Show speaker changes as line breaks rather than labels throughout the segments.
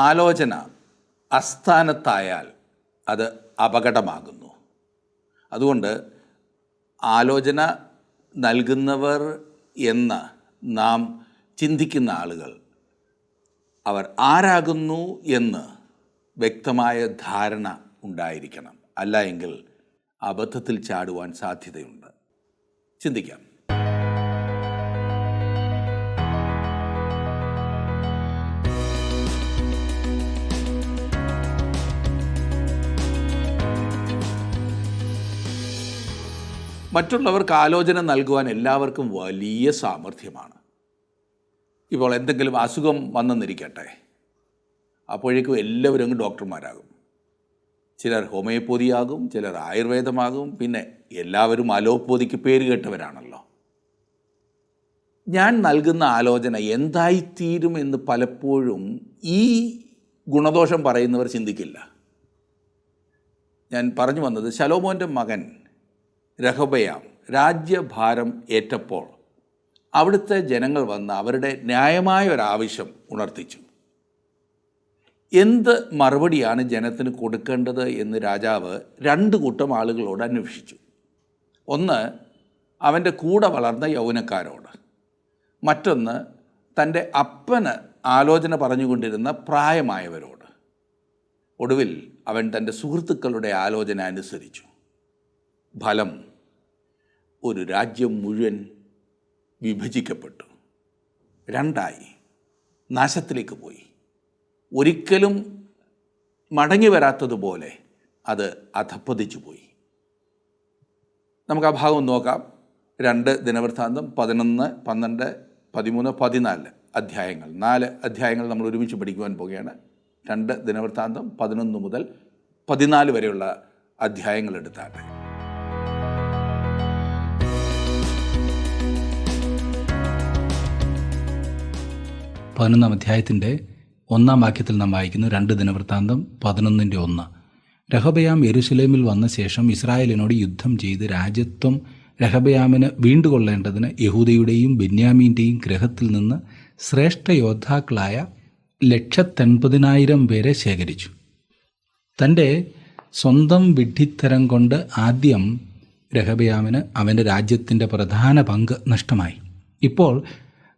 ആലോചന അസ്ഥാനത്തായാൽ അത് അപകടമാകുന്നു. അതുകൊണ്ട് ആലോചന നൽകുന്നവർ എന്ന് നാം ചിന്തിക്കുന്ന ആളുകൾ അവർ ആരാകുന്നു എന്ന് വ്യക്തമായ ധാരണ ഉണ്ടായിരിക്കണം. അല്ല എങ്കിൽ അബദ്ധത്തിൽ ചാടുവാൻ സാധ്യതയുണ്ട്. ചിന്തിക്കാം. മറ്റുള്ളവർക്ക് ആലോചന നൽകുവാൻ എല്ലാവർക്കും വലിയ സാമർഥ്യമാണ്. ഇപ്പോൾ എന്തെങ്കിലും അസുഖം വന്നെന്നിരിക്കട്ടെ, അപ്പോഴേക്കും എല്ലാവരും അങ്ങ് ഡോക്ടർമാരാകും. ചിലർ ഹോമിയോപ്പതിയാകും, ചിലർ ആയുർവേദമാകും, പിന്നെ എല്ലാവരും അലോപ്പതിക്ക് പേര് കേട്ടവരാണല്ലോ. ഞാൻ നൽകുന്ന ആലോചന എന്തായിത്തീരും എന്ന് പലപ്പോഴും ഈ ഗുണദോഷം പറയുന്നവർ ചിന്തിക്കില്ല. ഞാൻ പറഞ്ഞു വന്നത്, ശലോമോൻ്റെ മകൻ രഹബയാം രാജ്യഭാരം ഏറ്റപ്പോൾ അവിടുത്തെ ജനങ്ങൾ വന്ന് അവരുടെ ന്യായമായ ഒരാവശ്യം ഉണർത്തിച്ചു. എന്ത് മറുപടിയാണ് ജനത്തിന് കൊടുക്കേണ്ടത് എന്ന് രാജാവ് 2 കൂട്ടം ആളുകളോട് അന്വേഷിച്ചു. ഒന്ന്, അവൻ്റെ കൂടെ വളർന്ന യൗവനക്കാരോട്. മറ്റൊന്ന്, തൻ്റെ അപ്പന് ആലോചന പറഞ്ഞുകൊണ്ടിരുന്ന പ്രായമായവരോട്. ഒടുവിൽ അവൻ തൻ്റെ സുഹൃത്തുക്കളുടെ ആലോചന അനുസരിച്ചു. ഫലം, ഒരു രാജ്യം മുഴുവൻ വിഭജിക്കപ്പെട്ടു, 2ആയി, നാശത്തിലേക്ക് പോയി. ഒരിക്കലും മടങ്ങി വരാത്തതുപോലെ അത് അധപ്പതിച്ചു പോയി. നമുക്ക് ആ ഭാഗം നോക്കാം. 2 ദിനവൃത്താന്തം 11, 12, 13, 14 അധ്യായങ്ങൾ, 4 അധ്യായങ്ങൾ നമ്മൾ ഒരുമിച്ച് പഠിക്കുവാൻ പോവുകയാണ്. 2 ദിനവൃത്താന്തം 11 മുതൽ 14 വരെയുള്ള അധ്യായങ്ങൾ എടുത്താട്ടെ.
അധ്യായത്തിൻ്റെ 1 വാക്യത്തിൽ നാം വായിക്കുന്നു. 2 ദിനവൃത്താന്തം 11:1. രഹബയാം യെരുശലേമിൽ വന്ന ശേഷം ഇസ്രായേലിനോട് യുദ്ധം ചെയ്ത് രാജ്യത്വം രഹബയാമിന് വീണ്ടുകൊള്ളേണ്ടതിന് യഹൂദയുടെയും ബെന്യാമീൻ്റെയും ഗൃഹത്തിൽ നിന്ന് ശ്രേഷ്ഠ യോദ്ധാക്കളായ 180,000 പേരെ ശേഖരിച്ചു. തൻ്റെ സ്വന്തം വിഡ്ഢിത്തരം കൊണ്ട് ആദ്യം രഹബയാമിന് അവൻ്റെ രാജ്യത്തിൻ്റെ പ്രധാന പങ്ക് നഷ്ടമായി. ഇപ്പോൾ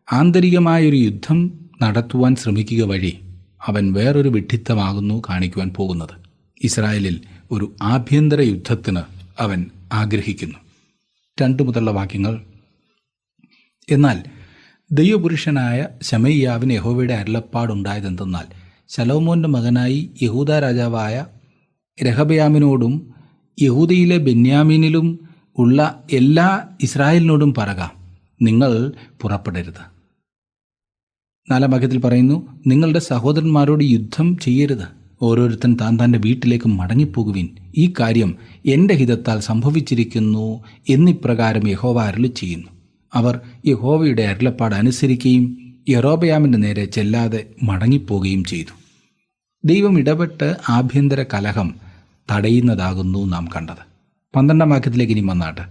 ആന്തരികമായൊരു യുദ്ധം നടത്തുവാൻ ശ്രമിക്കുക വഴി അവൻ വേറൊരു വിഡ്ഢിത്തമാകുന്നു കാണിക്കുവാൻ പോകുന്നത്. ഇസ്രായേലിൽ ഒരു ആഭ്യന്തര യുദ്ധത്തിന് അവൻ ആഗ്രഹിക്കുന്നു. 2 മുതലുള്ള വാക്യങ്ങൾ. എന്നാൽ ദൈവപുരുഷനായ ശമയ്യാവിന് യഹോവയുടെ അരുളപ്പാടുണ്ടായതെന്തെന്നാൽ, ശലോമോൻ്റെ മകനായി യഹൂദ രാജാവായ രഹബയാമിനോടും യഹൂദയിലെ ബെന്യാമീനിലും ഉള്ള എല്ലാ ഇസ്രായേലിനോടും പറക, നിങ്ങൾ പുറപ്പെടരുത്. 4 വാക്യത്തിൽ പറയുന്നു, നിങ്ങളുടെ സഹോദരന്മാരോട് യുദ്ധം ചെയ്യരുത്, ഓരോരുത്തൻ താൻ തൻ്റെ വീട്ടിലേക്ക് മടങ്ങിപ്പോകുവിൻ. ഈ കാര്യം എൻ്റെ ഹിതത്താൽ സംഭവിച്ചിരിക്കുന്നു എന്നിപ്രകാരം യഹോവ അരുളി ചെയ്യുന്നു. അവർ യഹോവയുടെ അരുളപ്പാട് അനുസരിക്കുകയും യൊരോബയാമിൻ്റെ നേരെ ചെല്ലാതെ മടങ്ങിപ്പോകുകയും ചെയ്തു. ദൈവം ഇടപെട്ട് ആഭ്യന്തര കലഹം തടയുന്നതാകുന്നു നാം കണ്ടത്. 12 വാക്യത്തിലേക്ക് ഇനി വന്നാട്ട്.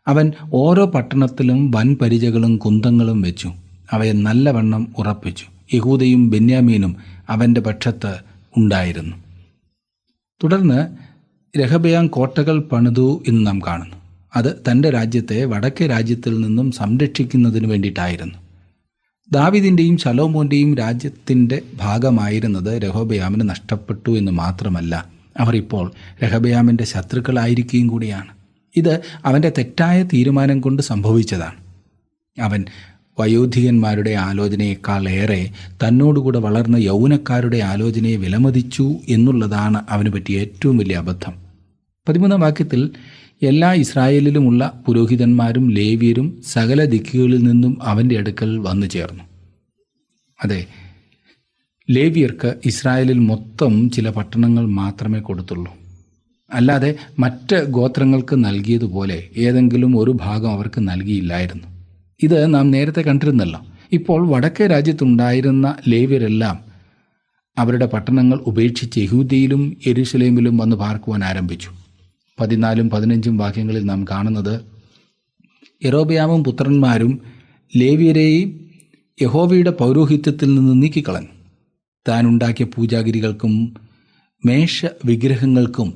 അവൻ ഓരോ പട്ടണത്തിലും വൻപരിചകളും കുന്തങ്ങളും വെച്ചു, അവയെ നല്ലവണ്ണം ഉറപ്പിച്ചു. യഹൂദയും ബെന്യാമീനും അവൻ്റെ പക്ഷത്ത് ഉണ്ടായിരുന്നു. തുടർന്ന് രഹബയാം കോട്ടകൾ പണിതു എന്ന് നാം കാണുന്നു. അത് തൻ്റെ രാജ്യത്തെ വടക്കേ രാജ്യത്തിൽ നിന്നും സംരക്ഷിക്കുന്നതിന് വേണ്ടിയിട്ടായിരുന്നു. ദാവീദിൻ്റെയും ശലോമോൻ്റെയും രാജ്യത്തിൻ്റെ ഭാഗമായിരുന്നത് രഹോബയാമിന് നഷ്ടപ്പെട്ടു എന്ന് മാത്രമല്ല, അവർ ഇപ്പോൾ രഹബയാമിൻ്റെ ശത്രുക്കളായിരിക്കുകയും കൂടിയാണ്. ഇത് അവൻ്റെ തെറ്റായ തീരുമാനം കൊണ്ട് സംഭവിച്ചതാണ്. അവൻ വയോധികന്മാരുടെ ആലോചനയേക്കാൾ ഏറെ തന്നോടുകൂടെ വളർന്ന യൗവനക്കാരുടെ ആലോചനയെ വിലമതിച്ചു എന്നുള്ളതാണ് അവന് പറ്റിയ ഏറ്റവും വലിയ അബദ്ധം. 13 വാക്യത്തിൽ, എല്ലാ ഇസ്രായേലിലുമുള്ള പുരോഹിതന്മാരും ലേവ്യരും സകല ദിക്കുകളിൽ നിന്നും അവൻ്റെ അടുക്കൽ വന്നു ചേർന്നു. അതെ, ലേവ്യർക്ക് ഇസ്രായേലിൽ മൊത്തം ചില പട്ടണങ്ങൾ മാത്രമേ കൊടുത്തുള്ളൂ. അല്ലാതെ മറ്റ് ഗോത്രങ്ങൾക്ക് നൽകിയതുപോലെ ഏതെങ്കിലും ഒരു ഭാഗം അവർക്ക് നൽകിയില്ലായിരുന്നു. ഇത് നാം നേരത്തെ കണ്ടിരുന്നല്ലോ. ഇപ്പോൾ വടക്കേ രാജ്യത്തുണ്ടായിരുന്ന ലേവ്യരെല്ലാം അവരുടെ പട്ടണങ്ങൾ ഉപേക്ഷിച്ച് യഹൂദയിലും യെരുശലേമിലും വന്ന് പാർക്കുവാൻ ആരംഭിച്ചു. 14, 15 വാക്യങ്ങളിൽ നാം കാണുന്നത്, യൊരോബയാമും പുത്രന്മാരും ലേവ്യരെയും യഹോവയുടെ പൗരോഹിത്യത്തിൽ നിന്ന് നീക്കിക്കളഞ്ഞു. താനുണ്ടാക്കിയ പൂജാഗിരികൾക്കും മേഷ വിഗ്രഹങ്ങൾക്കും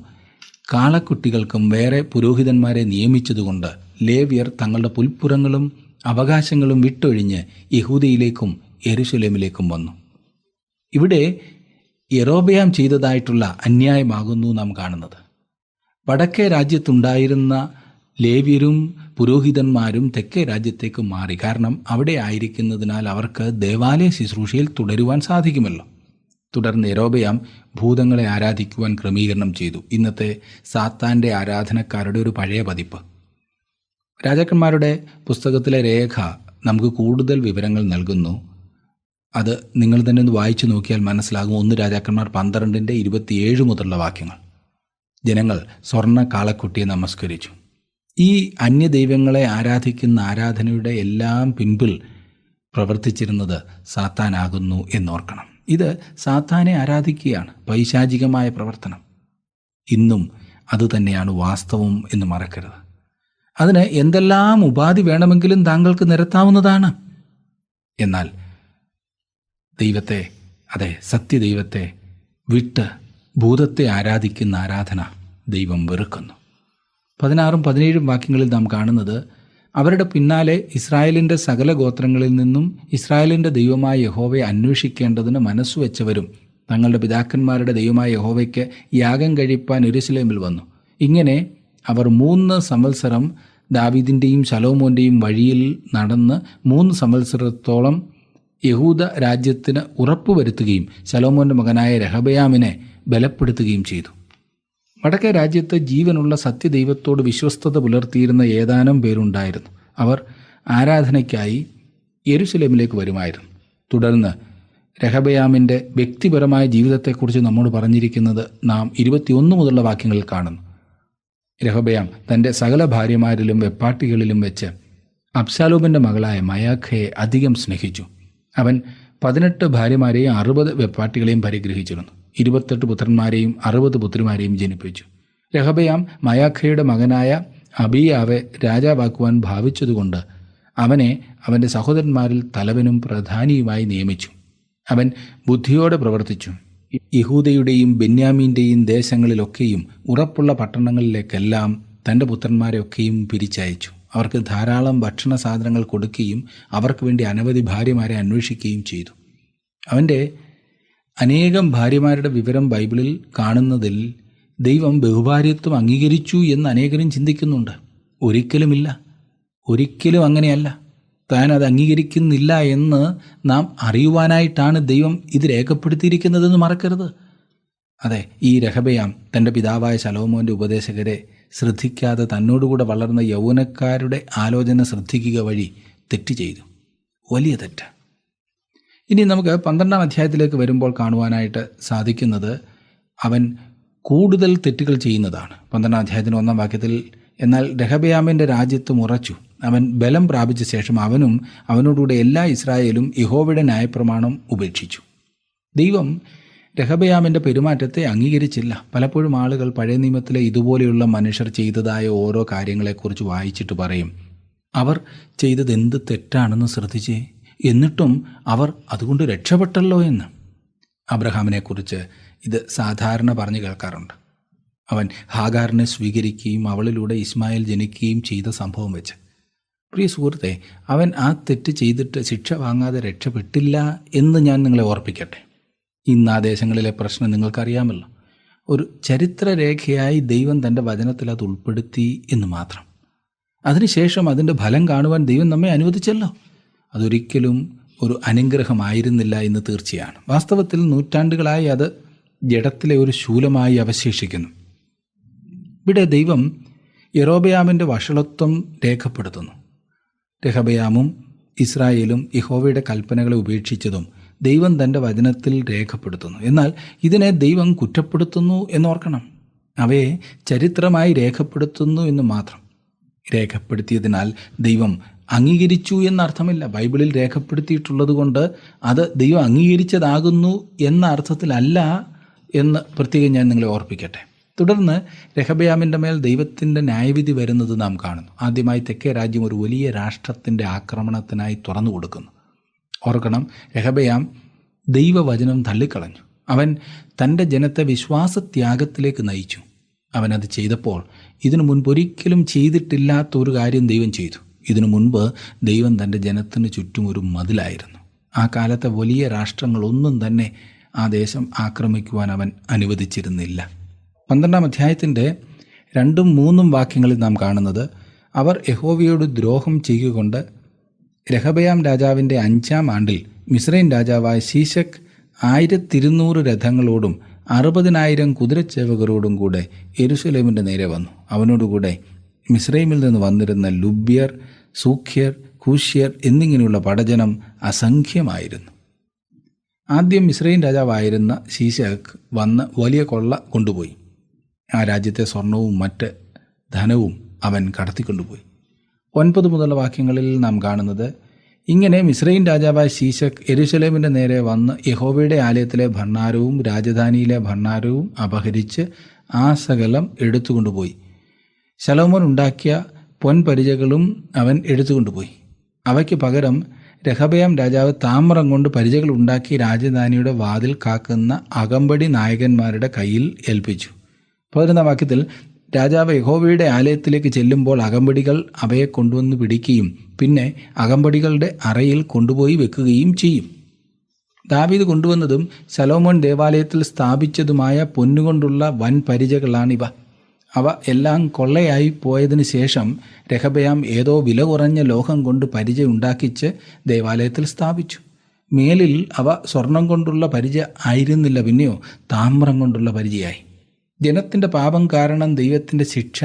കാളക്കുട്ടികൾക്കും വേറെ പുരോഹിതന്മാരെ നിയമിച്ചതുകൊണ്ട് ലേവ്യർ തങ്ങളുടെ പുൽപ്പുറങ്ങളും അവകാശങ്ങളും വിട്ടൊഴിഞ്ഞ് യഹൂദയിലേക്കും യെരുശലേമിലേക്കും വന്നു. ഇവിടെ യൊരോബെയാം ചെയ്തതായിട്ടുള്ള അന്യായമാകുന്നു നാം കാണുന്നത്. വടക്കേ രാജ്യത്തുണ്ടായിരുന്ന ലേവ്യരും പുരോഹിതന്മാരും തെക്കേ രാജ്യത്തേക്ക് മാറി. കാരണം അവിടെ ആയിരിക്കുന്നതിനാൽ അവർക്ക് ദേവാലയ ശുശ്രൂഷയിൽ തുടരുവാൻ സാധിക്കുമല്ലോ. തുടർന്ന് യൊരോബെയാം ഭൂതങ്ങളെ ആരാധിക്കുവാൻ ക്രമീകരണം ചെയ്തു. ഇന്നത്തെ സാത്താൻ്റെ ആരാധനക്കാരുടെ ഒരു പഴയ പതിപ്പ്. രാജാക്കന്മാരുടെ പുസ്തകത്തിലെ രേഖ നമുക്ക് കൂടുതൽ വിവരങ്ങൾ നൽകുന്നു. അത് നിങ്ങൾ തന്നെ ഒന്ന് വായിച്ചു നോക്കിയാൽ മനസ്സിലാകും. 1 രാജാക്കന്മാർ 12:27 മുതലുള്ള വാക്യങ്ങൾ. ജനങ്ങൾ സ്വർണ്ണ കാളക്കുട്ടിയെ നമസ്കരിച്ചു. ഈ അന്യദൈവങ്ങളെ ആരാധിക്കുന്ന ആരാധനയുടെ എല്ലാം പിൻപിൽ പ്രവർത്തിച്ചിരുന്നത് സാത്താനാകുന്നു എന്നോർക്കണം. ഇത് സാത്താനെ ആരാധിക്കുകയാണ്, പൈശാചികമായ പ്രവർത്തനം. ഇന്നും അതുതന്നെയാണ് വാസ്തവം എന്ന് മറക്കരുത്. അതിന് എന്തെല്ലാം ഉപാധി വേണമെങ്കിലും താങ്കൾക്ക് നിരത്താവുന്നതാണ്. എന്നാൽ ദൈവത്തെ, അതെ സത്യദൈവത്തെ വിട്ട് ഭൂതത്തെ ആരാധിക്കുന്ന ആരാധന ദൈവം വെറുക്കുന്നു. 16-17 വാക്യങ്ങളിൽ നാം കാണുന്നത്, അവരുടെ പിന്നാലെ ഇസ്രായേലിൻ്റെ സകല ഗോത്രങ്ങളിൽ നിന്നും ഇസ്രായേലിൻ്റെ ദൈവമായ യഹോവയെ അന്വേഷിക്കേണ്ടതിന് മനസ്സുവെച്ചവരും തങ്ങളുടെ പിതാക്കന്മാരുടെ ദൈവമായ യഹോവയ്ക്ക് യാഗം കഴിപ്പാൻ യെരൂശലേമിൽ വന്നു. ഇങ്ങനെ അവർ 3 സംവത്സരം ദാവീദിൻ്റെയും ശലോമോൻ്റെയും വഴിയിൽ നടന്ന് 3 സംവത്സരത്തോളം യഹൂദ രാജ്യത്തിന് ഉറപ്പുവരുത്തുകയും ശലോമോൻ്റെ മകനായ രഹബയാമിനെ ബലപ്പെടുത്തുകയും ചെയ്തു. വടക്കേ രാജ്യത്ത് ജീവനുള്ള സത്യദൈവത്തോട് വിശ്വസ്തത പുലർത്തിയിരുന്ന ഏതാനും പേരുണ്ടായിരുന്നു. അവർ ആരാധനയ്ക്കായി യെരൂശലേമിലേക്ക് വരുമായിരുന്നു. തുടർന്ന് രഹബയാമിൻ്റെ വ്യക്തിപരമായ ജീവിതത്തെക്കുറിച്ച് നമ്മോട് പറഞ്ഞിരിക്കുന്നത് നാം 21 മുതലുള്ള വാക്യങ്ങളിൽ കാണുന്നു. രഹബയാം തൻ്റെ സകല ഭാര്യമാരിലും വെപ്പാട്ടികളിലും വെച്ച് അബ്ശാലോമിൻ്റെ മകളായ മയാഖയെ അധികം സ്നേഹിച്ചു. അവൻ 18 ഭാര്യമാരെയും 60 വെപ്പാട്ടികളെയും പരിഗ്രഹിച്ചിരുന്നു. 28 പുത്രന്മാരെയും 60 പുത്രിമാരെയും ജനിപ്പിച്ചു. രഹബയാം മയാഖയുടെ മകനായ അബീയാവെ രാജാവാക്കുവാൻ ഭാവിച്ചതുകൊണ്ട് അവനെ അവൻ്റെ സഹോദരന്മാരിൽ തലവനും പ്രധാനിയുമായി നിയമിച്ചു. അവൻ ബുദ്ധിയോടെ പ്രവർത്തിച്ചു. യഹൂദയുടെയും ബെന്യാമീൻ്റെയും ദേശങ്ങളിലൊക്കെയും ഉറപ്പുള്ള പട്ടണങ്ങളിലേക്കെല്ലാം തൻ്റെ പുത്രന്മാരെയൊക്കെയും പിരിച്ചയച്ചു. അവർക്ക് ധാരാളം ഭക്ഷണ സാധനങ്ങൾ കൊടുക്കുകയും അവർക്ക് വേണ്ടി അനവധി ഭാര്യമാരെ അന്വേഷിക്കുകയും ചെയ്തു. അവൻ്റെ അനേകം ഭാര്യമാരുടെ വിവരം ബൈബിളിൽ കാണുന്നതിൽ ദൈവം ബഹുഭാര്യത്വം അംഗീകരിച്ചു എന്ന് അനേകരും ചിന്തിക്കുന്നുണ്ട്. ഒരിക്കലുമില്ല, ഒരിക്കലും അങ്ങനെയല്ല. താൻ അത് അംഗീകരിക്കുന്നില്ല എന്ന് നാം അറിയുവാനായിട്ടാണ് ദൈവം ഇത് രേഖപ്പെടുത്തിയിരിക്കുന്നതെന്ന് മറക്കരുത്. അതെ, ഈ രഹബയാം തൻ്റെ പിതാവായ ശലോമോൻ്റെ ഉപദേശകരെ ശ്രദ്ധിക്കാതെ തന്നോടുകൂടെ വളർന്ന യൗവനക്കാരുടെ ആലോചന ശ്രദ്ധിക്കുക വഴി തെറ്റ് ചെയ്തു. വലിയ തെറ്റ്. ഇനി നമുക്ക് 12-ാം അധ്യായത്തിലേക്ക് വരുമ്പോൾ കാണുവാനായിട്ട് സാധിക്കുന്നത് അവൻ കൂടുതൽ തെറ്റുകൾ ചെയ്യുന്നതാണ്. 12-ാം അധ്യായത്തിന് 1-ാം വാക്യത്തിൽ, എന്നാൽ രഹബയാമിൻ്റെ രാജ്യത്ത് ഉറച്ചു. അവൻ ബലം പ്രാപിച്ച ശേഷം അവനും അവനോടുകൂടെ എല്ലാ ഇസ്രായേലും യഹോവയുടെ ന്യായപ്രമാണം ഉപേക്ഷിച്ചു. ദൈവം രഹബയാമിൻ്റെ പെരുമാറ്റത്തെ അംഗീകരിച്ചില്ല. പലപ്പോഴും ആളുകൾ പഴയ നിയമത്തിലെ ഇതുപോലെയുള്ള മനുഷ്യർ ചെയ്തതായ ഓരോ കാര്യങ്ങളെക്കുറിച്ച് വായിച്ചിട്ട് പറയും, അവർ ചെയ്തത് എന്ത് തെറ്റാണെന്ന് ശ്രദ്ധിച്ചേ, എന്നിട്ടും അവർ അതുകൊണ്ട് രക്ഷപ്പെട്ടല്ലോ എന്ന്. അബ്രഹാമിനെക്കുറിച്ച് ഇത് സാധാരണ പറഞ്ഞു കേൾക്കാറുണ്ട്. അവൻ ഹാഗാറിനെ സ്വീകരിക്കുകയും അവളിലൂടെ ഇസ്മായിൽ ജനിക്കുകയും ചെയ്ത സംഭവം വെച്ച്. പ്രിയ സുഹൃത്തെ, അവൻ ആ തെറ്റ് ചെയ്തിട്ട് ശിക്ഷ വാങ്ങാതെ രക്ഷപ്പെട്ടില്ല എന്ന് ഞാൻ നിങ്ങളെ ഓർപ്പിക്കട്ടെ. ഇന്ന് ആ ദേശങ്ങളിലെ പ്രശ്നം നിങ്ങൾക്കറിയാമല്ലോ. ഒരു ചരിത്രരേഖയായി ദൈവം തൻ്റെ വചനത്തിൽ അത് ഉൾപ്പെടുത്തി എന്ന് മാത്രം. അതിനുശേഷം അതിൻ്റെ ഫലം കാണുവാൻ ദൈവം നമ്മെ അനുവദിച്ചല്ലോ. അതൊരിക്കലും ഒരു അനുഗ്രഹമായിരുന്നില്ല എന്ന് തീർച്ചയാണ്. വാസ്തവത്തിൽ നൂറ്റാണ്ടുകളായി അത് ജഡത്തിലെ ഒരു ശൂലമായി അവശേഷിക്കുന്നു. ഇവിടെ ദൈവം യൊരോബെയാമിൻ്റെ വഷളത്വം രേഖപ്പെടുത്തുന്നു. രഹബയാമും ഇസ്രായേലും യഹോവയുടെ കൽപ്പനകളെ ഉപേക്ഷിച്ചതും ദൈവം തൻ്റെ വചനത്തിൽ രേഖപ്പെടുത്തുന്നു. എന്നാൽ ഇതിനെ ദൈവം കുറ്റപ്പെടുത്തുന്നു എന്നോർക്കണം. അവയെ ചരിത്രമായി രേഖപ്പെടുത്തുന്നു എന്ന് മാത്രം. രേഖപ്പെടുത്തിയതിനാൽ ദൈവം അംഗീകരിച്ചു എന്നർത്ഥമില്ല. ബൈബിളിൽ രേഖപ്പെടുത്തിയിട്ടുള്ളത് കൊണ്ട് അത് ദൈവം അംഗീകരിച്ചതാകുന്നു എന്ന അർത്ഥത്തിലല്ല എന്ന് പ്രത്യേകം ഞാൻ നിങ്ങളെ ഓർപ്പിക്കട്ടെ. തുടർന്ന് രഹബയാമിൻ്റെ മേൽ ദൈവത്തിൻ്റെ ന്യായവിധി വരുന്നത് നാം കാണുന്നു. ആദ്യമായി തെക്കേ രാജ്യം ഒരു വലിയ രാഷ്ട്രത്തിൻ്റെ ആക്രമണത്തിനായി തുറന്നു കൊടുക്കുന്നു. ഓർക്കണം, രഹബയാം ദൈവവചനം തള്ളിക്കളഞ്ഞു. അവൻ തൻ്റെ ജനത്തെ വിശ്വാസത്യാഗത്തിലേക്ക് നയിച്ചു. അവനത് ചെയ്തപ്പോൾ ഇതിനു മുൻപ് ഒരിക്കലും ചെയ്തിട്ടില്ലാത്തൊരു കാര്യം ദൈവം ചെയ്തു. ഇതിനു മുൻപ് ദൈവം തൻ്റെ ജനത്തിന് ചുറ്റും ഒരു മതിലായിരുന്നു. ആ കാലത്തെ വലിയ രാഷ്ട്രങ്ങളൊന്നും തന്നെ ആ ദേശം ആക്രമിക്കുവാൻ അവൻ അനുവദിച്ചിരുന്നില്ല. 12-ാം അധ്യായത്തിൻ്റെ 2-3 വാക്യങ്ങളിൽ നാം കാണുന്നത്, അവർ യഹോവയോട് ദ്രോഹം ചെയ്യുകൊണ്ട് രെഹബയാം രാജാവിൻ്റെ 5-ാം ആണ്ടിൽ മിസ്രൈം രാജാവായ ശീശക് 1200 രഥങ്ങളോടും 60,000 കുതിരച്ചേവകരോടും കൂടെ യെരൂശലേമിൻ്റെ നേരെ വന്നു. അവനോടുകൂടെ മിസ്രൈമിൽ നിന്ന് വന്നിരുന്ന ലുബ്യർ, സൂഖ്യർ, കൂശ്യർ എന്നിങ്ങനെയുള്ള പടജനം അസംഖ്യമായിരുന്നു. ആദ്യം മിസ്രൈം രാജാവായിരുന്ന ശീശക് വന്ന് വലിയ കൊള്ള കൊണ്ടുപോയി. ആ രാജ്യത്തെ സ്വർണവും മറ്റ് ധനവും അവൻ കടത്തിക്കൊണ്ടുപോയി. 9 മുതലുള്ള വാക്യങ്ങളിൽ നാം കാണുന്നത്, ഇങ്ങനെ മിസ്രൈം രാജാവായ ശീശക് യെരൂശലേമിൻ്റെ നേരെ വന്ന് യഹോവയുടെ ആലയത്തിലെ ഭണ്ഡാരവും രാജധാനിയിലെ ഭണ്ഡാരവും അപഹരിച്ച് ആ സകലം എടുത്തുകൊണ്ടുപോയി. ശലോമോൻ ഉണ്ടാക്കിയ പൊൻപരിചകളും അവൻ എടുത്തുകൊണ്ടുപോയി. അവയ്ക്ക് പകരം രെഹബയാം രാജാവ് താമ്രം കൊണ്ട് പരിചകൾ ഉണ്ടാക്കി രാജധാനിയുടെ വാതിൽ കാക്കുന്ന അകമ്പടി നായകന്മാരുടെ കയ്യിൽ ഏൽപ്പിച്ചു. 11-ാം വാക്യത്തിൽ, രാജാവ് യഹോവയുടെ ആലയത്തിലേക്ക് ചെല്ലുമ്പോൾ അകമ്പടികൾ അവയെ കൊണ്ടുവന്ന് പിടിക്കുകയും പിന്നെ അകമ്പടികളുടെ അറയിൽ കൊണ്ടുപോയി വെക്കുകയും ചെയ്യും. ദാവീദ് കൊണ്ടുവന്നതും ശലോമോൻ ദേവാലയത്തിൽ സ്ഥാപിച്ചതുമായ പൊന്നുകൊണ്ടുള്ള വൻ പരിചകളാണിവ. അവ എല്ലാം കൊള്ളയായി പോയതിനു ശേഷം രെഹബയാം ഏതോ വില കുറഞ്ഞ ലോഹം കൊണ്ട് പരിച ഉണ്ടാക്കിച്ച് ദേവാലയത്തിൽ സ്ഥാപിച്ചു. മേലിൽ അവ സ്വർണം കൊണ്ടുള്ള പരിച ആയിരുന്നില്ല, പിന്നെയോ താമ്രം കൊണ്ടുള്ള പരിചയായി. ജനത്തിൻ്റെ പാപം കാരണം ദൈവത്തിൻ്റെ ശിക്ഷ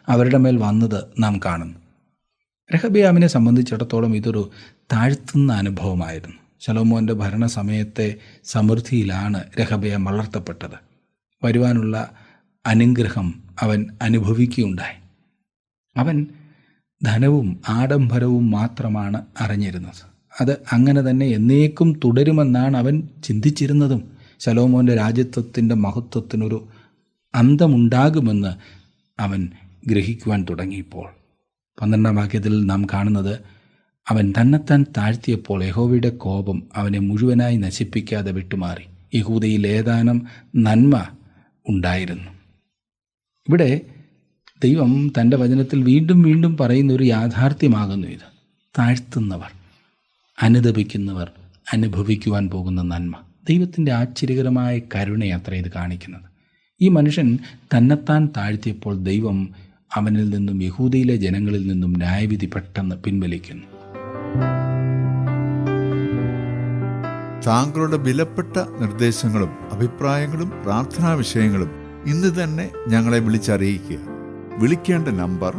അവരുടെ മേൽ വന്നത് നാം കാണുന്നു. രെഹബയാമിനെ സംബന്ധിച്ചിടത്തോളം ഇതൊരു താഴ്ത്തുന്ന അനുഭവമായിരുന്നു. ശലോമോൻ്റെ ഭരണസമയത്തെ സമൃദ്ധിയിലാണ് രെഹബയാം വളർത്തപ്പെട്ടത്. വരുവാനുള്ള അനുഗ്രഹം അവൻ അനുഭവിക്കുകയുണ്ടായി. അവൻ ധനവും ആഡംബരവും മാത്രമാണ് അറിഞ്ഞിരുന്നത്. അത് അങ്ങനെ തന്നെ എന്നേക്കും തുടരുമെന്നാണ് അവൻ ചിന്തിച്ചിരുന്നതും. ശലോമോൻ്റെ രാജ്യത്വത്തിൻ്റെ മഹത്വത്തിനൊരു അന്തമുണ്ടാകുമെന്ന് അവൻ ഗ്രഹിക്കുവാൻ തുടങ്ങിയപ്പോൾ 12-ാം വാക്യത്തിൽ നാം കാണുന്നത്, അവൻ തന്നെത്താൻ താഴ്ത്തിയപ്പോൾ യഹോവയുടെ കോപം അവനെ മുഴുവനായി നശിപ്പിക്കാതെ വിട്ടുമാറി. യഹൂദയിൽ ഏതാനും നന്മ ഉണ്ടായിരുന്നു. ഇവിടെ ദൈവം തൻ്റെ വചനത്തിൽ വീണ്ടും വീണ്ടും പറയുന്ന ഒരു യാഥാർത്ഥ്യമാകുന്നു ഇത്. താഴ്ത്തുന്നവർ, അനുതപിക്കുന്നവർ അനുഭവിക്കുവാൻ പോകുന്ന നന്മ. ദൈവത്തിൻ്റെ ആശ്ചര്യകരമായ കരുണയത്ര ഇത് കാണിക്കുന്നത്. ഈ മനുഷ്യൻ തന്നെത്താൻ താഴ്ത്തിയപ്പോൾ ദൈവം അവനിൽ നിന്നും യഹൂദയിലെ ജനങ്ങളിൽ നിന്നും ന്യായവിധി പെട്ടെന്ന് പിൻവലിക്കുന്നു.
താങ്കളുടെ വിലപ്പെട്ട നിർദ്ദേശങ്ങളും അഭിപ്രായങ്ങളും പ്രാർത്ഥനാ വിഷയങ്ങളും ഇന്ന് തന്നെ ഞങ്ങളെ വിളിച്ചറിയിക്കുക. വിളിക്കേണ്ട നമ്പർ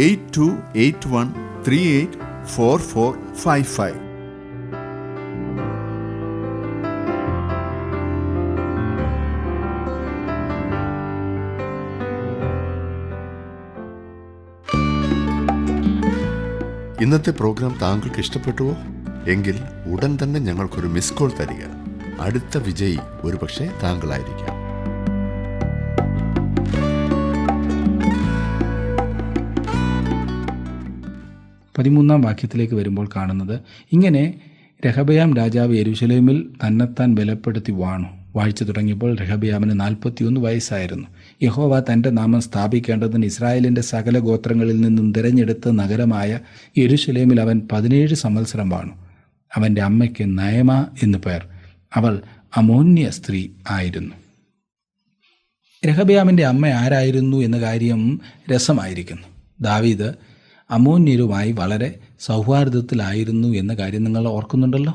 8281384455.
ഇന്നത്തെ പ്രോഗ്രാം താങ്കൾക്ക് ഇഷ്ടപ്പെട്ടുവോ? എങ്കിൽ ഉടൻ തന്നെ ഞങ്ങൾക്കൊരു മിസ് കോൾ തരിക. അടുത്ത വിജയി ഒരുപക്ഷെ താങ്കളായിരിക്കാം.
13-ാം വാക്യത്തിലേക്ക് വരുമ്പോൾ കാണുന്നത്, ഇങ്ങനെ രെഹബയാം രാജാവ് യെരൂശലേമിൽ തന്നെത്താൻ ബലപ്പെടുത്തി വാഴ്ച തുടങ്ങിയപ്പോൾ രെഹബയാമിന് 41 വയസ്സായിരുന്നു. യഹോവ തൻ്റെ നാമം സ്ഥാപിക്കേണ്ടതിന് ഇസ്രായേലിൻ്റെ സകല ഗോത്രങ്ങളിൽ നിന്നും തിരഞ്ഞെടുത്ത നഗരമായ യെരൂശലേമിൽ അവൻ 17 സംവത്സരം വാണു. അവൻ്റെ അമ്മയ്ക്ക് നയമ എന്നു പേർ. അവൾ അമോന്യ സ്ത്രീ ആയിരുന്നു. രെഹബയാമിൻ്റെ അമ്മ ആരായിരുന്നു എന്ന കാര്യം രസമായിരിക്കുന്നു. ദാവീദ് അമോന്യരുമായി വളരെ സൗഹാർദ്ദത്തിലായിരുന്നു എന്ന കാര്യം നിങ്ങൾ ഓർക്കുന്നുണ്ടല്ലോ.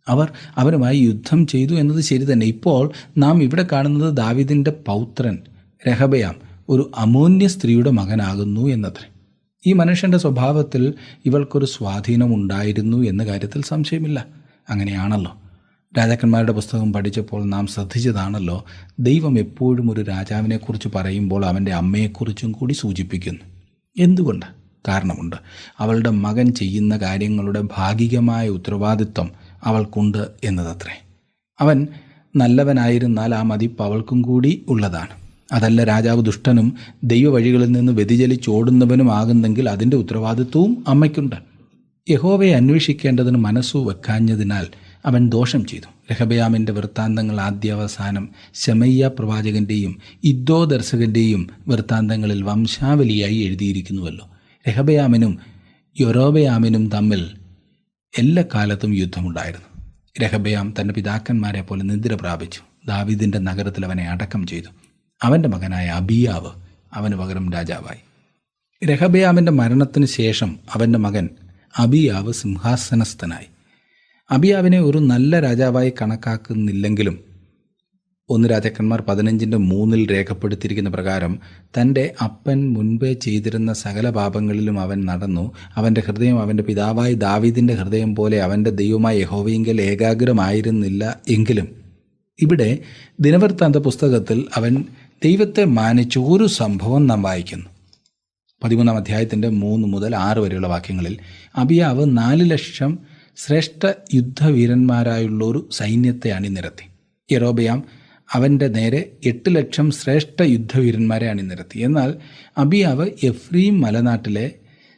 അവർ അവരുമായി യുദ്ധം ചെയ്തു എന്നത് ശരി തന്നെ. ഇപ്പോൾ നാം ഇവിടെ കാണുന്നത് ദാവീദിൻ്റെ പൗത്രൻ രെഹബയാം ഒരു അമോന്യ സ്ത്രീയുടെ മകനാകുന്നു എന്നത്രേ. ഈ മനുഷ്യൻ്റെ സ്വഭാവത്തിൽ ഇവൾക്കൊരു സ്വാധീനം ഉണ്ടായിരുന്നു എന്ന കാര്യത്തിൽ സംശയമില്ല. അങ്ങനെയാണല്ലോ. രാജാക്കന്മാരുടെ പുസ്തകം പഠിച്ചപ്പോൾ നാം ശ്രദ്ധിച്ചതാണല്ലോ, ദൈവം എപ്പോഴും ഒരു രാജാവിനെക്കുറിച്ച് പറയുമ്പോൾ അവൻ്റെ അമ്മയെക്കുറിച്ചും കൂടി സൂചിപ്പിക്കുന്നു. എന്തുകൊണ്ട്? കാരണമുണ്ട്. അവളുടെ മകൻ ചെയ്യുന്ന കാര്യങ്ങളുടെ ഭാഗികമായ ഉത്തരവാദിത്വം അവൾക്കുണ്ട് എന്നതത്രേ. അവൻ നല്ലവനായിരുന്നാൽ ആ മതിപ്പ് അവൾക്കും കൂടി ഉള്ളതാണ്. അതല്ല, രാജാവ് ദുഷ്ടനും ദൈവവഴികളിൽ നിന്ന് വ്യതിചലിച്ചോടുന്നവനും ആകുന്നെങ്കിൽ അതിൻ്റെ ഉത്തരവാദിത്വവും അമ്മയ്ക്കുണ്ട്. യഹോവയെ അന്വേഷിക്കേണ്ടതിന് മനസ്സു വെക്കാഞ്ഞതിനാൽ അവൻ ദോഷം ചെയ്തു. രഹബയാമിൻ്റെ വൃത്താന്തങ്ങൾ ആദ്യാവസാനം ശമയ്യ പ്രവാചകൻ്റെയും ഇദ്ദോ ദർശകൻ്റെയും വൃത്താന്തങ്ങളിൽ വംശാവലിയായി എഴുതിയിരിക്കുന്നുവല്ലോ. രഹബയാമിനും യൊരോബയാമിനും തമ്മിൽ എല്ലാ കാലത്തും യുദ്ധമുണ്ടായിരുന്നു. രഹബയാം തൻ്റെ പിതാക്കന്മാരെ പോലെ നിദ്ര പ്രാപിച്ചു. ദാവീദിൻ്റെ നഗരത്തിൽ അവനെ അടക്കം ചെയ്തു. അവൻ്റെ മകനായ അബിയാവ് അവന് പകരം രാജാവായി. രഹബയാമിൻ്റെ മരണത്തിന് ശേഷം അവൻ്റെ മകൻ അബിയാവ് സിംഹാസനസ്ഥനായി. അബിയാവിനെ ഒരു നല്ല രാജാവായി കണക്കാക്കുന്നില്ലെങ്കിലും 1 രാജാക്കന്മാർ 15:3 രേഖപ്പെടുത്തിയിരിക്കുന്ന പ്രകാരം തൻ്റെ അപ്പൻ മുൻപേ ചെയ്തിരുന്ന സകല പാപങ്ങളിലും അവൻ നടന്നു. അവൻ്റെ ഹൃദയം അവൻ്റെ പിതാവായ ദാവീദിൻ്റെ ഹൃദയം പോലെ അവൻ്റെ ദൈവമായ യഹോവയിങ്കൽ ഏകാഗ്രമായിരുന്നില്ല. എങ്കിലും ഇവിടെ ദിനവൃത്താന്ത പുസ്തകത്തിൽ അവൻ ദൈവത്തെ മാനിച്ച ഒരു സംഭവം നാം വായിക്കുന്നു. 13-ാം അധ്യായത്തിൻ്റെ 3 മുതൽ 6 വരെയുള്ള വാക്യങ്ങളിൽ അബിയാവ് 4 ലക്ഷം ശ്രേഷ്ഠ യുദ്ധവീരന്മാരായുള്ളൊരു സൈന്യത്തെ അണിനിരത്തി. യൊരോബയാം അവൻ്റെ നേരെ 8 ലക്ഷം ശ്രേഷ്ഠ യുദ്ധവീരന്മാരെ അണിനിരത്തി. എന്നാൽ അബിയാവ് എഫ്രീം മലനാട്ടിലെ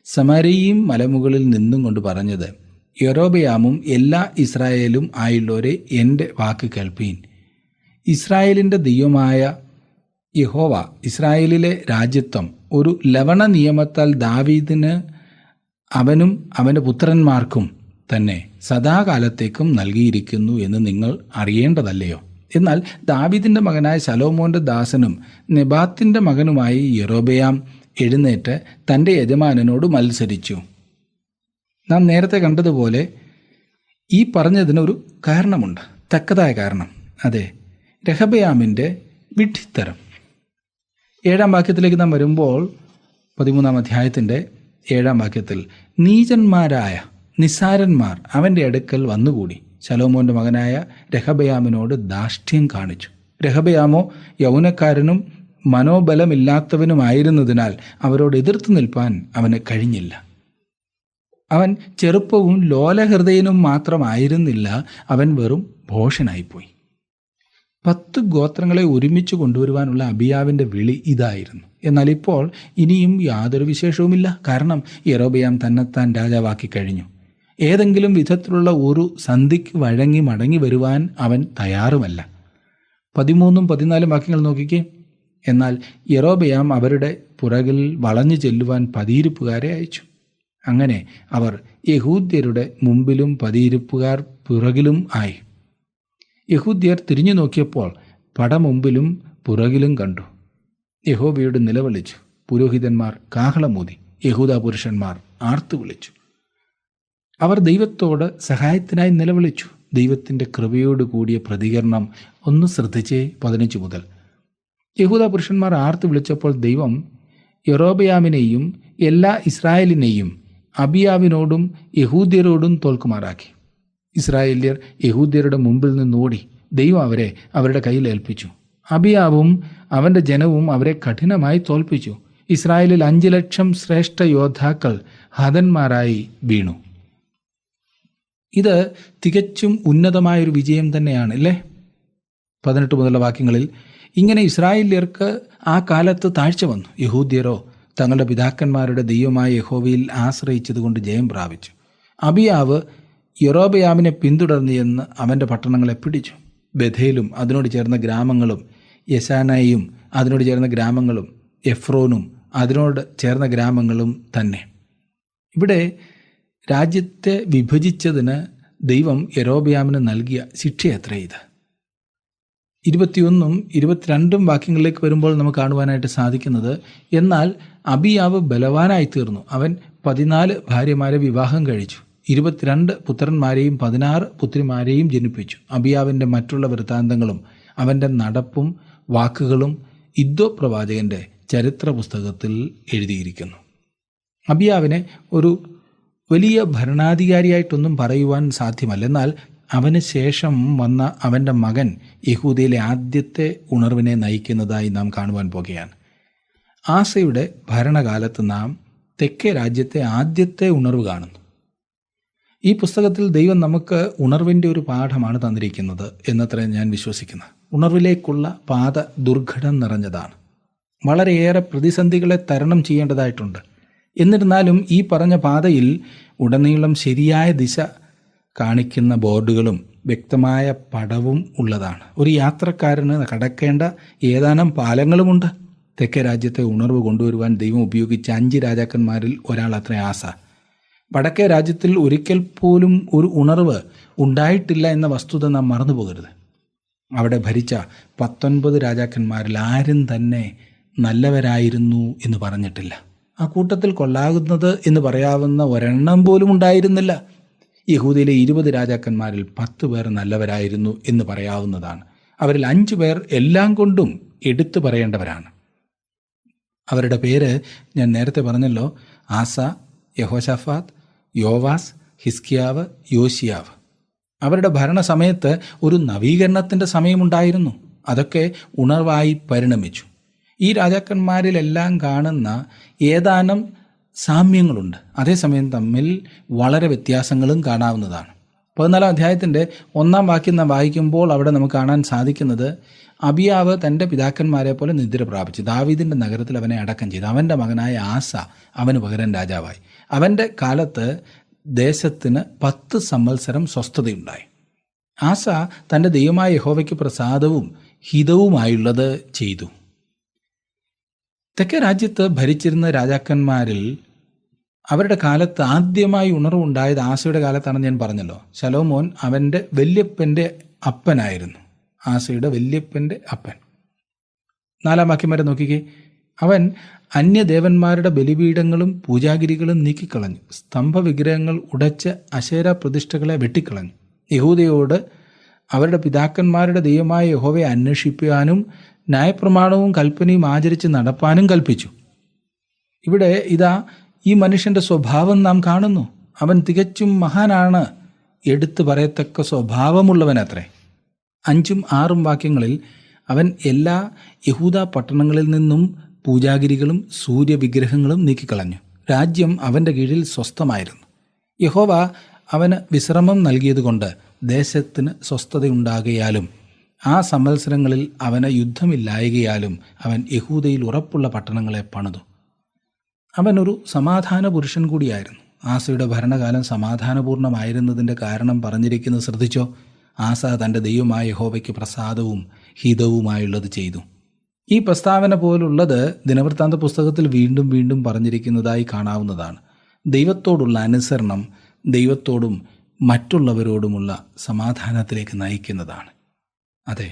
സമാരയീം മലമുകളിൽ നിന്നും കൊണ്ട് പറഞ്ഞത്, യൊരോബയാമും എല്ലാ ഇസ്രായേലും ആയുള്ളവരെ എൻ്റെ വാക്ക് കേൾപ്പീൻ. ഇസ്രായേലിൻ്റെ ദൈവമായ യഹോവ ഇസ്രായേലിലെ രാജ്യത്വം ഒരു ലവണ നിയമത്താൽ ദാവീദിന് അവനും അവൻ്റെ പുത്രന്മാർക്കും തന്നെ സദാകാലത്തേക്കും നൽകിയിരിക്കുന്നു എന്ന് നിങ്ങൾ അറിയേണ്ടതല്ലയോ? എന്നാൽ ദാവീദിൻ്റെ മകനായ ശലോമോൻ്റെ ദാസനും നെബാത്തിൻ്റെ മകനുമായി യൊരോബയാം എഴുന്നേറ്റ് തൻ്റെ യജമാനനോട് മത്സരിച്ചു. നാം നേരത്തെ കണ്ടതുപോലെ ഈ പറഞ്ഞതിനൊരു കാരണമുണ്ട്, തക്കതായ കാരണം. അതെ, രഹബയാമിൻ്റെ വിഡ്ഢിത്തരം. 7-ാം വാക്യത്തിലേക്ക് നാം വരുമ്പോൾ 13-ാം അധ്യായത്തിൻ്റെ 7-ാം വാക്യത്തിൽ നീചന്മാരായ നിസ്സാരന്മാർ അവൻ്റെ അടുക്കൽ വന്നുകൂടി ശലോമോൻ്റെ മകനായ രഹബയാമിനോട് ധാർഷ്ട്യം കാണിച്ചു. രഹബയാമോ യൗവനക്കാരനും മനോബലമില്ലാത്തവനുമായിരുന്നതിനാൽ അവരോട് എതിർത്ത് നിൽപ്പാൻ അവന് കഴിഞ്ഞില്ല. അവൻ ചെറുപ്പവും ലോലഹൃദയനും മാത്രമായിരുന്നില്ല, അവൻ വെറും ഭോഷനായിപ്പോയി. 10 ഗോത്രങ്ങളെ ഒരുമിച്ച് കൊണ്ടുവരുവാനുള്ള അബിയാവിൻ്റെ വിളി ഇതായിരുന്നു. എന്നാൽ ഇപ്പോൾ ഇനിയും യാതൊരു വിശേഷവുമില്ല. കാരണം യൊരോബയാം തന്നെത്താൻ രാജാവാക്കി കഴിഞ്ഞു. ഏതെങ്കിലും വിധത്തിലുള്ള ഒരു സന്ധിക്ക് വഴങ്ങി മടങ്ങി വരുവാൻ അവൻ തയ്യാറുമല്ല. 13-14 വാക്യങ്ങൾ നോക്കിക്കേ. എന്നാൽ യൊരോബയാം അവരുടെ പുറകിൽ വളഞ്ഞു ചെല്ലുവാൻ പതിയിരിപ്പുകാരെ അയച്ചു. അങ്ങനെ അവർ യഹൂദ്യരുടെ മുമ്പിലും പതിയിരിപ്പുകാർ പുറകിലും ആയി. യഹൂദ്യർ തിരിഞ്ഞു നോക്കിയപ്പോൾ പട മുമ്പിലും പുറകിലും കണ്ടു. യഹോവയോട് നിലവിളിച്ചു. പുരോഹിതന്മാർ കാഹളമൂതി, യഹൂദാ പുരുഷന്മാർ ആർത്തു വിളിച്ചു. അവർ ദൈവത്തോട് സഹായത്തിനായി നിലവിളിച്ചു. ദൈവത്തിൻ്റെ കൃപയോട് കൂടിയ പ്രതികരണം ഒന്ന് ശ്രദ്ധിച്ചേ. 15 മുതൽ യഹൂദാ പുരുഷന്മാർ ആർത്തു വിളിച്ചപ്പോൾ ദൈവം യൊരോബയാമിനെയും എല്ലാ ഇസ്രായേലിനെയും അബിയാവിനോടും യഹൂദ്യരോടും തോൽക്കുമാറാക്കി. ഇസ്രായേല്യർ യഹൂദ്യരുടെ മുമ്പിൽ നിന്നോടി. ദൈവം അവരെ അവരുടെ കയ്യിൽ ഏൽപ്പിച്ചു. അബിയാവും അവൻ്റെ ജനവും അവരെ കഠിനമായി തോൽപ്പിച്ചു. ഇസ്രായേലിൽ 5 ലക്ഷം ശ്രേഷ്ഠ യോദ്ധാക്കൾ ഹതന്മാരായി വീണു. ഇത് തികച്ചും ഉന്നതമായൊരു വിജയം തന്നെയാണ് അല്ലേ? 18 മുതലുള്ള വാക്യങ്ങളിൽ ഇങ്ങനെ ഇസ്രായേല്യർക്ക് ആ കാലത്ത് താഴ്ച വന്നു. യഹൂദ്യരോ തങ്ങളുടെ പിതാക്കന്മാരുടെ ദൈവമായ യഹോവയിൽ ആശ്രയിച്ചതുകൊണ്ട് ജയം പ്രാപിച്ചു. അബിയാവ് യൊരോബയാമിനെ പിന്തുടർന്നു എന്ന് അവൻ്റെ പട്ടണങ്ങളെ പിടിച്ചു. ബഥേലും അതിനോട് ചേർന്ന ഗ്രാമങ്ങളും, യെശാനയും അതിനോട് ചേർന്ന ഗ്രാമങ്ങളും, എഫ്രോനും അതിനോട് ചേർന്ന ഗ്രാമങ്ങളും തന്നെ. ഇവിടെ രാജ്യത്തെ വിഭജിച്ചതിന് ദൈവം യൊരോബയാമിന് നൽകിയ ശിക്ഷയത്രേ ഇത്. 21ഉം 22ഉം വാക്യങ്ങളിലേക്ക് വരുമ്പോൾ നമുക്ക് കാണുവാനായിട്ട് സാധിക്കുന്നത്, എന്നാൽ അബിയാവ് ബലവാനായി തീർന്നു. അവൻ 14 ഭാര്യമാരെ വിവാഹം കഴിച്ചു. 22 പുത്രന്മാരെയും 16 പുത്രിമാരെയും ജനിപ്പിച്ചു. അബിയാവിൻ്റെ മറ്റുള്ള വൃത്താന്തങ്ങളും അവൻ്റെ നടപ്പും വാക്കുകളും ഇദ്ദോ പ്രവാചകൻ്റെ ചരിത്ര പുസ്തകത്തിൽ എഴുതിയിരിക്കുന്നു. അബിയാവിനെ ഒരു വലിയ ഭരണാധികാരിയായിട്ടൊന്നും പറയുവാൻ സാധ്യമല്ല. എന്നാൽ അവന് ശേഷം വന്ന അവൻ്റെ മകൻ യഹൂദയിലെ ആദ്യത്തെ ഉണർവിനെ നയിക്കുന്നതായി നാം കാണുവാൻ പോകുകയാണ്. ആസയുടെ ഭരണകാലത്ത് നാം തെക്കേ രാജ്യത്തെ ആദ്യത്തെ ഉണർവ് കാണുന്നു. ഈ പുസ്തകത്തിൽ ദൈവം നമുക്ക് ഉണർവിൻ്റെ ഒരു പാഠമാണ് തന്നിരിക്കുന്നത് എന്നത്രേ ഞാൻ വിശ്വസിക്കുന്നു. ഉണർവിലേക്കുള്ള പാത ദുർഘടം നിറഞ്ഞതാണ്. വളരെയേറെ പ്രതിസന്ധികളെ തരണം ചെയ്യേണ്ടതായിട്ടുണ്ട്. എന്നിരുന്നാലും ഈ പറഞ്ഞ പാതയിൽ ഉടനീളം ശരിയായ ദിശ കാണിക്കുന്ന ബോർഡുകളും വ്യക്തമായ പടവും ഉള്ളതാണ്. ഒരു യാത്രക്കാരന് കടക്കേണ്ട ഏതാനും പാലങ്ങളുമുണ്ട്. തെക്കേ രാജ്യത്തെ ഉണർവ് കൊണ്ടുവരുവാൻ ദൈവം ഉപയോഗിച്ച 5 രാജാക്കന്മാരിൽ ഒരാൾ അത്ര ആസ. വടക്കേ രാജ്യത്തിൽ ഒരിക്കൽ പോലും ഒരു ഉണർവ് ഉണ്ടായിട്ടില്ല എന്ന വസ്തുത നാം മറന്നു പോകരുത്. അവിടെ ഭരിച്ച 19 രാജാക്കന്മാരിൽ ആരും തന്നെ നല്ലവരായിരുന്നു എന്ന് പറഞ്ഞിട്ടില്ല. ആ കൂട്ടത്തിൽ കൊള്ളാകുന്നത് എന്ന് പറയാവുന്ന ഒരെണ്ണം പോലും ഉണ്ടായിരുന്നില്ല. യഹൂദയിലെ 20 രാജാക്കന്മാരിൽ 10 പേർ നല്ലവരായിരുന്നു എന്ന് പറയാവുന്നതാണ്. അവരിൽ 5 പേർ എല്ലാം കൊണ്ടും എടുത്തു പറയേണ്ടവരാണ്. അവരുടെ പേര് ഞാൻ നേരത്തെ പറഞ്ഞല്ലോ: ആസ, യഹോശാഫാത്ത്, യോവാസ്, ഹിസ്കിയാവ്, യോശിയാവ്. അവരുടെ ഭരണസമയത്ത് ഒരു നവീകരണത്തിൻ്റെ സമയമുണ്ടായിരുന്നു. അതൊക്കെ ഉണർവായി പരിണമിച്ചു. ഈ രാജാക്കന്മാരിലെല്ലാം കാണുന്ന ഏതാനും സാമ്യങ്ങളുണ്ട്. അതേസമയം തമ്മിൽ വളരെ വ്യത്യാസങ്ങളും കാണാവുന്നതാണ്. 14-ാം അധ്യായത്തിൻ്റെ 1-ാം വാക്യം നാം വായിക്കുമ്പോൾ അവിടെ നമുക്ക് കാണാൻ സാധിക്കുന്നത്, അബിയാവ് തൻ്റെ പിതാക്കന്മാരെ പോലെ നിദ്ര പ്രാപിച്ചു. ദാവീദിൻ്റെ നഗരത്തിൽ അവനെ അടക്കം ചെയ്തു. അവൻ്റെ മകനായ ആസ അവന് പകരം രാജാവായി. അവൻ്റെ കാലത്ത് ദേശത്തിന് 10 സംവത്സരം സ്വസ്ഥതയുണ്ടായി. ആസ തൻ്റെ ദൈവമായ യഹോവയ്ക്ക് പ്രസാദവും ഹിതവുമായുള്ളത് ചെയ്തു. തെക്കേ രാജ്യത്ത് ഭരിച്ചിരുന്ന രാജാക്കന്മാരിൽ അവരുടെ കാലത്ത് ആദ്യമായി ഉണർവുണ്ടായത് ആസയുടെ കാലത്താണെന്ന് ഞാൻ പറഞ്ഞല്ലോ. ശലോമോൻ അവൻ്റെ വല്യപ്പൻ്റെ അപ്പനായിരുന്നു. ആസയുടെ വല്യപ്പൻ്റെ അപ്പൻ. 4-ാം വാക്യം വരെ നോക്കിക്കേ. അവൻ അന്യദേവന്മാരുടെ ബലിപീഠങ്ങളും പൂജാഗിരികളും നീക്കിക്കളഞ്ഞു. സ്തംഭവിഗ്രഹങ്ങൾ ഉടച്ച് അശേര പ്രതിഷ്ഠകളെ വെട്ടിക്കളഞ്ഞു. യഹൂദയോട് അവരുടെ പിതാക്കന്മാരുടെ ദൈവമായ യഹോവയെ അന്വേഷിപ്പാനും ന്യായപ്രമാണവും കൽപ്പനയും ആചരിച്ച് നടപ്പാനും കൽപ്പിച്ചു. ഇവിടെ ഇതാ ഈ മനുഷ്യൻ്റെ സ്വഭാവം നാം കാണുന്നു. അവൻ തികച്ചും മഹാനാണ്, എടുത്തു പറയത്തക്ക സ്വഭാവമുള്ളവനത്രേ. 5ഉം 6ഉം വാക്യങ്ങളിൽ അവൻ എല്ലാ യഹൂദ പട്ടണങ്ങളിൽ നിന്നും പൂജാഗിരികളും സൂര്യവിഗ്രഹങ്ങളും നീക്കിക്കളഞ്ഞു. രാജ്യം അവൻ്റെ കീഴിൽ സ്വസ്ഥമായിരുന്നു. യഹോവ അവന് വിശ്രമം നൽകിയതുകൊണ്ട് ദേശത്തിന് സ്വസ്ഥതയുണ്ടാകയാലും ആ സംവത്സരങ്ങളിൽ അവന് യുദ്ധമില്ലായകയാലും അവൻ യഹൂദയിൽ ഉറപ്പുള്ള പട്ടണങ്ങളെ പണിതു. അവനൊരു സമാധാന പുരുഷൻ കൂടിയായിരുന്നു. ആസയുടെ ഭരണകാലം സമാധാനപൂർണ്ണമായിരുന്നതിൻ്റെ കാരണം പറഞ്ഞിരിക്കുന്നത് ശ്രദ്ധിച്ചോ. ആസ തൻ്റെ ദൈവമായ യഹോവയ്ക്ക് പ്രസാദവും ഹിതവുമായുള്ളത് ചെയ്തു. ഈ പ്രസ്താവന പോലുള്ളത് ദിനവൃത്താന്ത പുസ്തകത്തിൽ വീണ്ടും വീണ്ടും പറഞ്ഞിരിക്കുന്നതായി കാണാവുന്നതാണ്. ദൈവത്തോടുള്ള അനുസരണം ദൈവത്തോടും മറ്റുള്ളവരോടുമുള്ള സമാധാനത്തിലേക്ക് നയിക്കുന്നതാണ്. അതെ,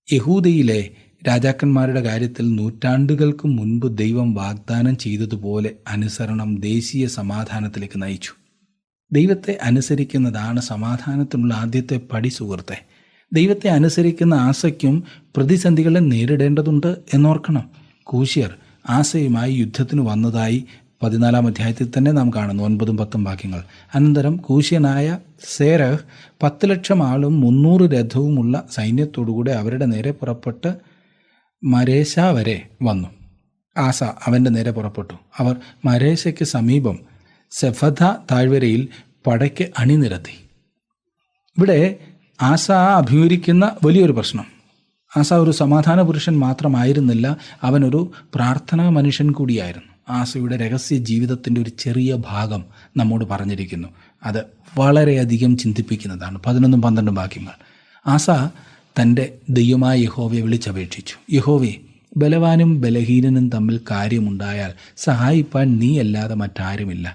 യഹൂദയിലെ രാജാക്കന്മാരുടെ കാര്യത്തിൽ നൂറ്റാണ്ടുകൾക്ക് മുൻപ് ദൈവം വാഗ്ദാനം ചെയ്തതുപോലെ അനുസരണം ദേശീയ സമാധാനത്തിലേക്ക് നയിച്ചു. ദൈവത്തെ അനുസരിക്കുന്നതാണ് സമാധാനത്തിനുള്ള ആദ്യത്തെ പടി. സുഹൃത്തെ, ദൈവത്തെ അനുസരിക്കുന്ന ആസയ്ക്കും പ്രതിസന്ധികളെ നേരിടേണ്ടതുണ്ട് എന്നോർക്കണം. കൂശ്യർ ആസയുമായി യുദ്ധത്തിന് വന്നതായി 14-ാം അധ്യായത്തിൽ തന്നെ നാം കാണുന്നു. 9ഉം 10ഉം വാക്യങ്ങൾ. അനന്തരം കൂശ്യനായ സേരഹ് 10 ലക്ഷം ആളും 300 രഥവുമുള്ള സൈന്യത്തോടുകൂടെ അവരുടെ നേരെ പുറപ്പെട്ട് മരേശ വരെ വന്നു. ആസ അവൻ്റെ നേരെ പുറപ്പെട്ടു. അവർ മരേശയ്ക്ക് സമീപം സെഫഥ താഴ്വരയിൽ പടയ്ക്ക് അണിനിരത്തി. ഇവിടെ ആസ അഭിമുഖീകരിക്കുന്ന വലിയൊരു പ്രശ്നം. ആസ ഒരു സമാധാന പുരുഷൻ മാത്രമായിരുന്നില്ല, അവനൊരു പ്രാർത്ഥനാ മനുഷ്യൻ കൂടിയായിരുന്നു. ആസയുടെ രഹസ്യ ജീവിതത്തിൻ്റെ ഒരു ചെറിയ ഭാഗം നമ്മോട് പറഞ്ഞിരിക്കുന്നു. അത് വളരെയധികം ചിന്തിപ്പിക്കുന്നതാണ്. 11ഉം 12ഉം വാക്യങ്ങൾ. ആസ തൻ്റെ ദൈവമായ യഹോവയെ വിളിച്ചപേക്ഷിച്ചു. യഹോവേ, ബലവാനും ബലഹീനനും തമ്മിൽ കാര്യമുണ്ടായാൽ സഹായിപ്പാൻ നീ അല്ലാതെ മറ്റാരുമില്ല.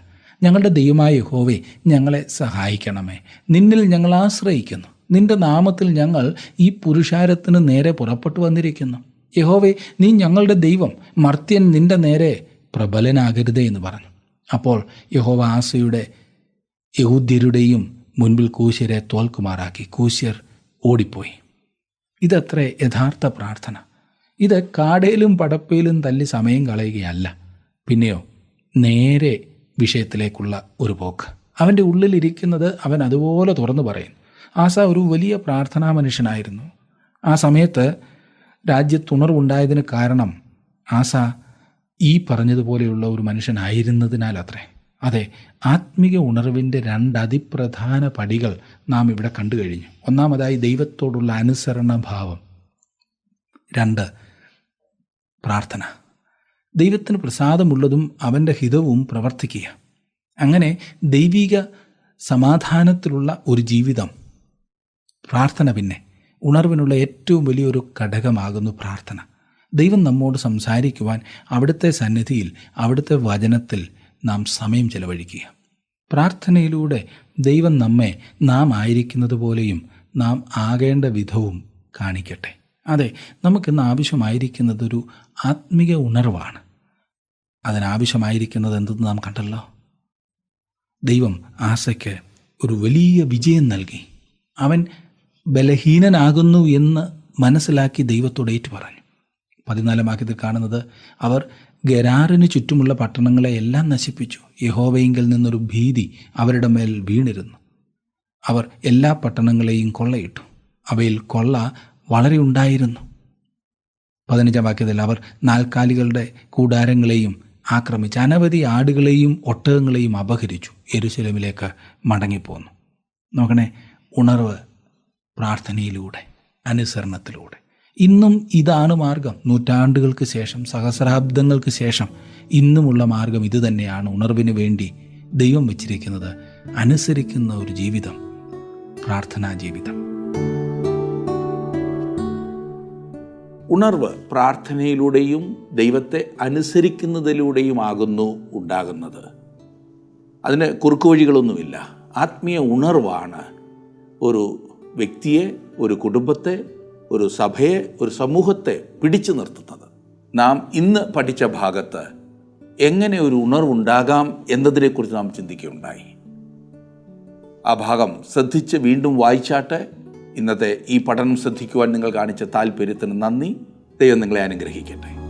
ഞങ്ങളുടെ ദൈവമായ യഹോവേ, ഞങ്ങളെ സഹായിക്കണമേ. നിന്നിൽ ഞങ്ങൾ ആശ്രയിക്കുന്നു. നിന്റെ നാമത്തിൽ ഞങ്ങൾ ഈ പുരുഷാരത്തിന് നേരെ പുറപ്പെട്ടു വന്നിരിക്കുന്നു. യഹോവേ, നീ ഞങ്ങളുടെ ദൈവം, മർത്യൻ നിന്റെ നേരെ പ്രബലനാകരുതേ എന്ന് പറഞ്ഞു. അപ്പോൾ യഹോവ ആസയുടെ യഹൂദ്യരുടെയും മുൻപിൽ കൂശ്യരെ തോൽക്കുമാറാക്കി. കൂശ്യർ ഓടിപ്പോയി. ഇതത്രേ യഥാർത്ഥ പ്രാർത്ഥന. ഇത് കാടയിലും പടപ്പയിലും തല്ലി സമയം കളയുകയല്ല. പിന്നെയോ നേരെ വിഷയത്തിലേക്കുള്ള ഒരു പോക്ക്. അവൻ്റെ ഉള്ളിലിരിക്കുന്നത് അവൻ അതുപോലെ തുറന്നു പറയും. ആസ ഒരു വലിയ പ്രാർത്ഥനാ മനുഷ്യനായിരുന്നു. ആ സമയത്ത് രാജ്യത്തുണർവുണ്ടായതിന് കാരണം ആസ ഈ പറഞ്ഞതുപോലെയുള്ള ഒരു മനുഷ്യനായിരുന്നതിനാൽ അത്രേ. അതെ, ആത്മീക ഉണർവിൻ്റെ 2 അതിപ്രധാന പടികൾ നാം ഇവിടെ കണ്ടു കഴിഞ്ഞു. ഒന്നാമതായി ദൈവത്തോടുള്ള അനുസരണഭാവം. 2 പ്രാർത്ഥന. ദൈവത്തിന് പ്രസാദമുള്ളതും അവൻ്റെ ഹിതവും പ്രവർത്തിക്കുക. അങ്ങനെ ദൈവിക സമാധാനത്തിലുള്ള ഒരു ജീവിതം പ്രാർത്ഥന പിന്നെ ഉണർവിനുള്ള ഏറ്റവും വലിയൊരു ഘടകമാകുന്നു പ്രാർത്ഥന. ദൈവം നമ്മോട് സംസാരിക്കുവാൻ അവിടുത്തെ സന്നിധിയിൽ, അവിടുത്തെ വചനത്തിൽ നാം സമയം ചെലവഴിക്കുക. പ്രാർത്ഥനയിലൂടെ ദൈവം നമ്മെ നാം ആയിരിക്കുന്നത് പോലെയും നാം ആകേണ്ട വിധവും കാണിക്കട്ടെ. അതെ, നമുക്കിന്ന് ആവശ്യമായിരിക്കുന്നതൊരു ആത്മീയ ഉണർവാണ്. അതിനാവശ്യമായിരിക്കുന്നത് എന്തെന്ന് നാം കണ്ടല്ലോ. ദൈവം ആസയ്ക്ക് ഒരു വലിയ വിജയം നൽകി. അവൻ ബലഹീനനാകുന്നു എന്ന് മനസ്സിലാക്കി ദൈവത്തോട് ഏറ്റു പറഞ്ഞു. 14 വാക്യത്തിൽ കാണുന്നത്, അവർ ഗെരാറിന് ചുറ്റുമുള്ള പട്ടണങ്ങളെ എല്ലാം നശിപ്പിച്ചു. യഹോവയിങ്കൽ നിന്നൊരു ഭീതി അവരുടെ മേൽ വീണിരുന്നു. അവർ എല്ലാ പട്ടണങ്ങളെയും കൊള്ളയിട്ടു. അവയിൽ കൊള്ള വളരെ ഉണ്ടായിരുന്നു. 15 വാക്യത്തിൽ, അവർ നാൽക്കാലികളുടെ കൂടാരങ്ങളെയും ആക്രമിച്ച് അനവധി ആടുകളെയും ഒട്ടകങ്ങളെയും അപഹരിച്ചു. യെരൂശലേമിലേക്ക് മടങ്ങിപ്പോന്നു. നോക്കണേ, ഉണർവ് പ്രാർത്ഥനയിലൂടെ, അനുസരണത്തിലൂടെ. ഇന്നും ഇതാണ് മാർഗം. നൂറ്റാണ്ടുകൾക്ക് ശേഷം, സഹസ്രാബ്ദങ്ങൾക്ക് ശേഷം ഇന്നുമുള്ള മാർഗം ഇതുതന്നെയാണ്. ഉണർവിന് വേണ്ടി ദൈവം വച്ചിരിക്കുന്നത് അനുസരിക്കുന്ന ഒരു ജീവിതം, പ്രാർത്ഥനാ ജീവിതം.
ഉണർവ് പ്രാർത്ഥനയിലൂടെയും ദൈവത്തെ അനുസരിക്കുന്നതിലൂടെയും ആകുന്നു ഉണ്ടാകുന്നത്. അതിന് കുറുക്കുവഴികളൊന്നുമില്ല. ആത്മീയ ഉണർവാണ് ഒരു വ്യക്തിയെ, ഒരു കുടുംബത്തെ, ഒരു സഭയെ, ഒരു സമൂഹത്തെ പിടിച്ചു നിർത്തുന്നത്. നാം ഇന്ന് പഠിച്ച ഭാഗത്ത് എങ്ങനെ ഒരു ഉണർവുണ്ടാകാം എന്നതിനെക്കുറിച്ച് നാം ചിന്തിക്കുകയുണ്ടായി. ആ ഭാഗം ശ്രദ്ധിച്ച് വീണ്ടും വായിച്ചാട്ടെ. ഇന്നത്തെ ഈ പഠനം ശ്രദ്ധിക്കുവാൻ നിങ്ങൾ കാണിച്ച താല്പര്യത്തിന് നന്ദി. ദൈവം നിങ്ങളെ അനുഗ്രഹിക്കട്ടെ.